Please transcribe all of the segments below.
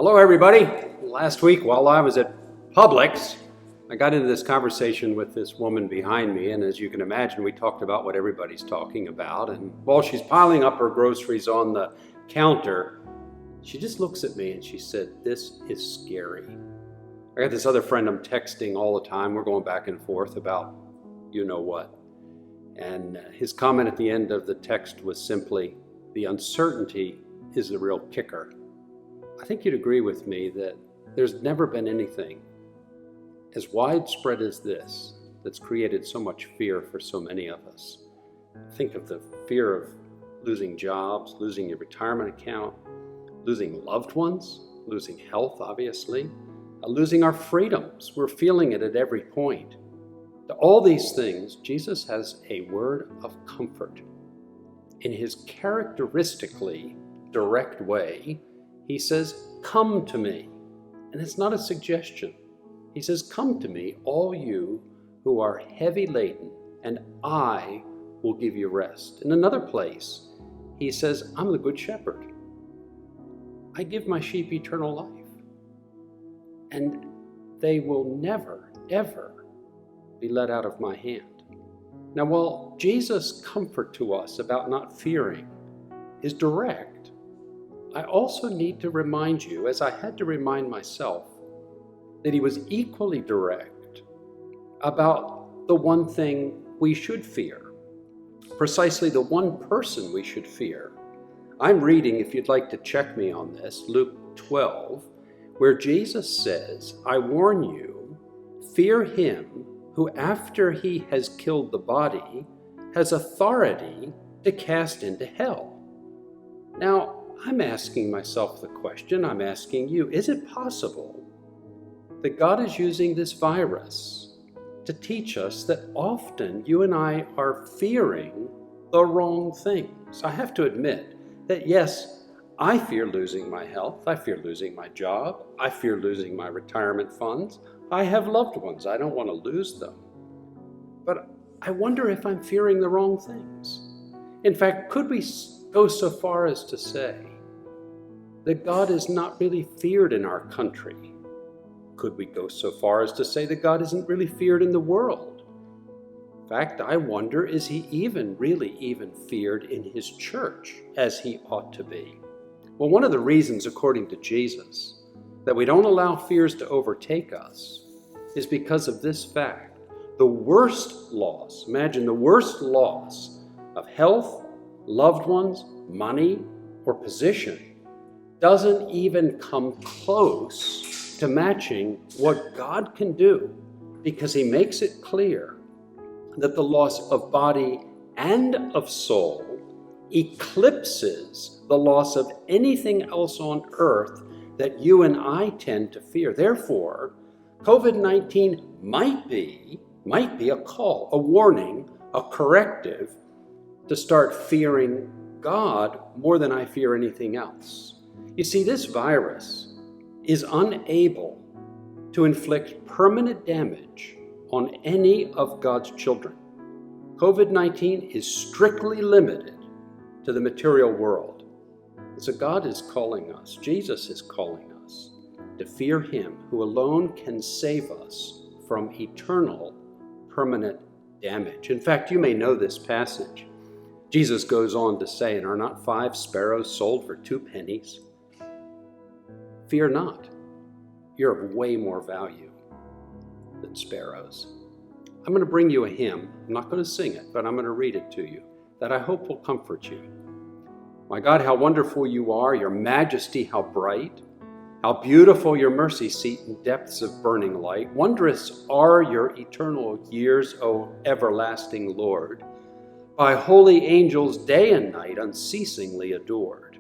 Hello, everybody. Last week, while I was at Publix, I got into this conversation with this woman behind me, and as you can imagine, we talked about what everybody's talking about. And while she's piling up her groceries on the counter, she just looks at me and she said, "This is scary." I got this other friend I'm texting all the time. We're going back and forth about you know what. And his comment at the end of the text was simply, "The uncertainty is the real kicker." I think you'd agree with me that there's never been anything as widespread as this that's created so much fear for so many of us. Think of the fear of losing jobs, losing your retirement account, losing loved ones, losing health, obviously, losing our freedoms. We're feeling it at every point. To all these things, Jesus has a word of comfort. In his characteristically direct way, he says, "Come to me." And it's not a suggestion. He says, "Come to me, all you who are heavy laden, and I will give you rest." In another place, he says, "I'm the good shepherd. I give my sheep eternal life, and they will never, ever be let out of my hand." Now, while Jesus' comfort to us about not fearing is direct, I also need to remind you, as I had to remind myself, that he was equally direct about the one thing we should fear, precisely the one person we should fear. I'm reading, if you'd like to check me on this, Luke 12, where Jesus says, "I warn you, fear him who after he has killed the body has authority to cast into hell." Now, I'm asking myself the question, I'm asking you, is it possible that God is using this virus to teach us that often you and I are fearing the wrong things? I have to admit that yes, I fear losing my health, I fear losing my job, I fear losing my retirement funds. I have loved ones, I don't want to lose them. But I wonder if I'm fearing the wrong things. In fact, could we go so far as to say that God is not really feared in our country? Could we go so far as to say that God isn't really feared in the world? In fact, I wonder, is he really even feared in his church as he ought to be? Well, one of the reasons, according to Jesus, that we don't allow fears to overtake us is because of this fact. The worst loss, imagine the worst loss of health, loved ones, money, or position doesn't even come close to matching what God can do, because he makes it clear that the loss of body and of soul eclipses the loss of anything else on earth that you and I tend to fear. Therefore, COVID-19 might be a call, a warning, a corrective to start fearing God more than I fear anything else. You see, this virus is unable to inflict permanent damage on any of God's children. COVID-19 is strictly limited to the material world. So God is calling us, Jesus is calling us to fear him who alone can save us from eternal, permanent damage. In fact, you may know this passage. Jesus goes on to say, "And are not 5 sparrows sold for 2 pennies? Fear not, you're of way more value than sparrows." I'm going to bring you a hymn. I'm not going to sing it, but I'm going to read it to you that I hope will comfort you. My God, how wonderful you are, your majesty, how bright, how beautiful your mercy seat in depths of burning light. Wondrous are your eternal years, O everlasting Lord, by holy angels day and night unceasingly adored.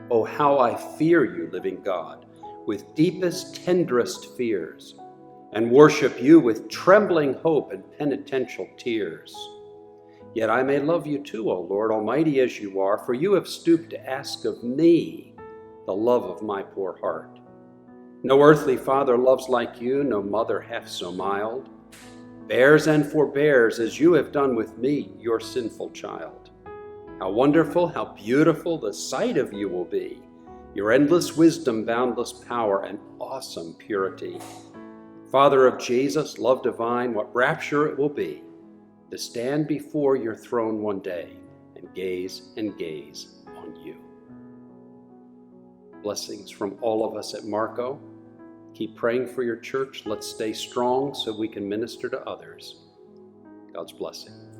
Oh, how I fear you, living God, with deepest, tenderest fears, and worship you with trembling hope and penitential tears. Yet I may love you too, O Lord, almighty as you are, for you have stooped to ask of me the love of my poor heart. No earthly father loves like you, no mother half so mild, bears and forbears as you have done with me, your sinful child. How wonderful, how beautiful the sight of you will be. your endless wisdom, boundless power, and awesome purity. Father of Jesus, love divine, what rapture it will be to stand before your throne one day and gaze on you. Blessings from all of us at Marco. Keep praying for your church. Let's stay strong so we can minister to others. God's blessing.